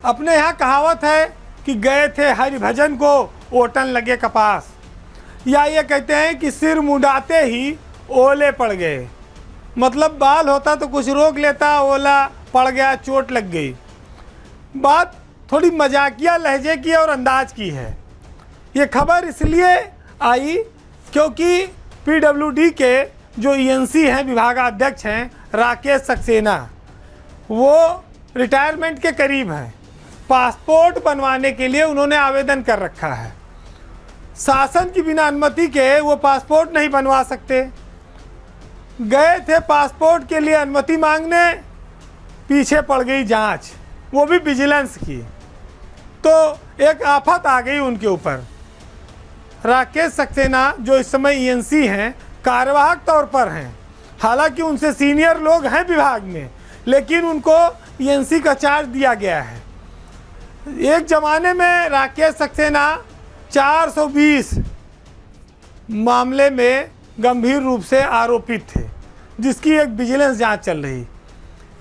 अपने यहाँ कहावत है कि गए थे हरिभजन को ओटन लगे कपास, या ये कहते हैं कि सिर मुंडाते ही ओले पड़ गए। मतलब बाल होता तो कुछ रोक लेता, ओला पड़ गया, चोट लग गई। बात थोड़ी मजाकिया लहजे की और अंदाज की है। ये खबर इसलिए आई क्योंकि पीडब्ल्यूडी के जो ईएनसी हैं, विभागाध्यक्ष हैं राकेश सक्सेना, वो रिटायरमेंट के करीब हैं। पासपोर्ट बनवाने के लिए उन्होंने आवेदन कर रखा है। शासन की बिना अनुमति के वो पासपोर्ट नहीं बनवा सकते। गए थे पासपोर्ट के लिए अनुमति मांगने, पीछे पड़ गई जांच, वो भी विजिलेंस की। तो एक आफत आ गई उनके ऊपर। राकेश सक्सेना जो इस समय ईएनसी हैं, कार्यवाहक तौर पर हैं, हालांकि उनसे सीनियर लोग हैं विभाग में, लेकिन उनको ईएनसी का चार्ज दिया गया है। एक ज़माने में राकेश सक्सेना 420 मामले में गंभीर रूप से आरोपित थे, जिसकी एक विजिलेंस जांच चल रही।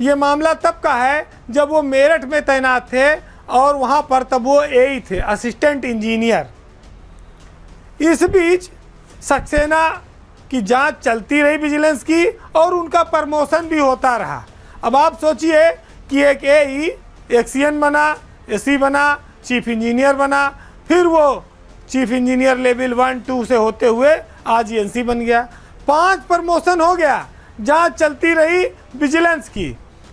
ये मामला तब का है जब वो मेरठ में तैनात थे और वहाँ पर तब वो एई थे, असिस्टेंट इंजीनियर। इस बीच सक्सेना की जांच चलती रही विजिलेंस की, और उनका प्रमोशन भी होता रहा। अब आप सोचिए कि एक एई एक्सीएन बना, एसी बना, चीफ इंजीनियर बना, फिर वो चीफ इंजीनियर लेवल 1-2 से होते हुए आज ईएनसी बन गया। 5 प्रमोशन हो गया। जांच चलती रही विजिलेंस की,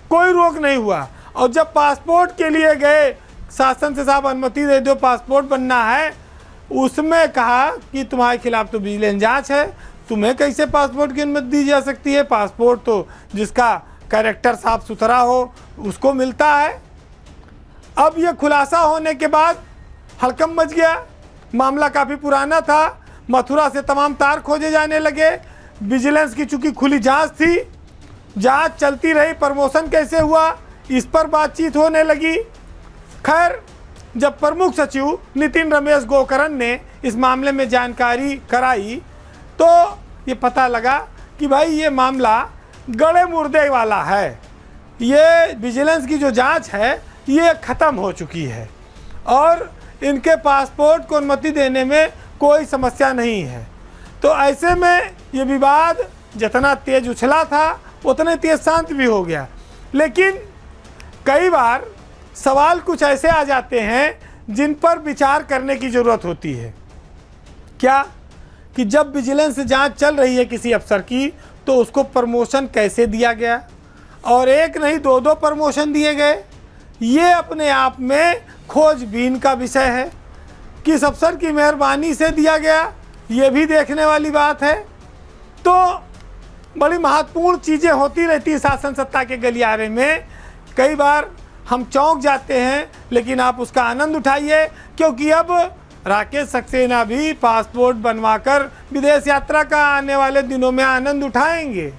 कोई रोक नहीं हुआ। और जब पासपोर्ट के लिए गए, शासन से साहब अनुमति दे दो, पासपोर्ट बनना है, उसमें कहा कि तुम्हारे खिलाफ तो विजिलेंस जांच है, तुम्हें कैसे पासपोर्ट की अनुमति दी जा सकती है? पासपोर्ट तो जिसका कैरेक्टर साफ सुथरा हो उसको मिलता है। अब ये खुलासा होने के बाद हड़कंप मच गया। मामला काफ़ी पुराना था, मथुरा से तमाम तार खोजे जाने लगे। विजिलेंस की चूँकि खुली जांच थी, जांच चलती रही। प्रमोशन कैसे हुआ, इस पर बातचीत होने लगी। खैर, जब प्रमुख सचिव नितिन रमेश गोकरण ने इस मामले में जानकारी कराई, तो ये पता लगा कि भाई ये मामला गड़े मुर्दे वाला है। ये विजिलेंस की जो जांच है ये ख़त्म हो चुकी है और इनके पासपोर्ट को अनुमति देने में कोई समस्या नहीं है। तो ऐसे में ये विवाद जितना तेज उछला था उतने तेज शांत भी हो गया। लेकिन कई बार सवाल कुछ ऐसे आ जाते हैं जिन पर विचार करने की ज़रूरत होती है। क्या कि जब विजिलेंस जांच चल रही है किसी अफसर की, तो उसको प्रमोशन कैसे दिया गया, और एक नहीं 2-2 प्रमोशन दिए गए, ये अपने आप में खोजबीन का विषय है। किस अफसर की मेहरबानी से दिया गया, ये भी देखने वाली बात है। तो बड़ी महत्वपूर्ण चीज़ें होती रहती हैं शासन सत्ता के गलियारे में। कई बार हम चौंक जाते हैं, लेकिन आप उसका आनंद उठाइए, क्योंकि अब राकेश सक्सेना भी पासपोर्ट बनवाकर विदेश यात्रा का आने वाले दिनों में आनंद उठाएंगे।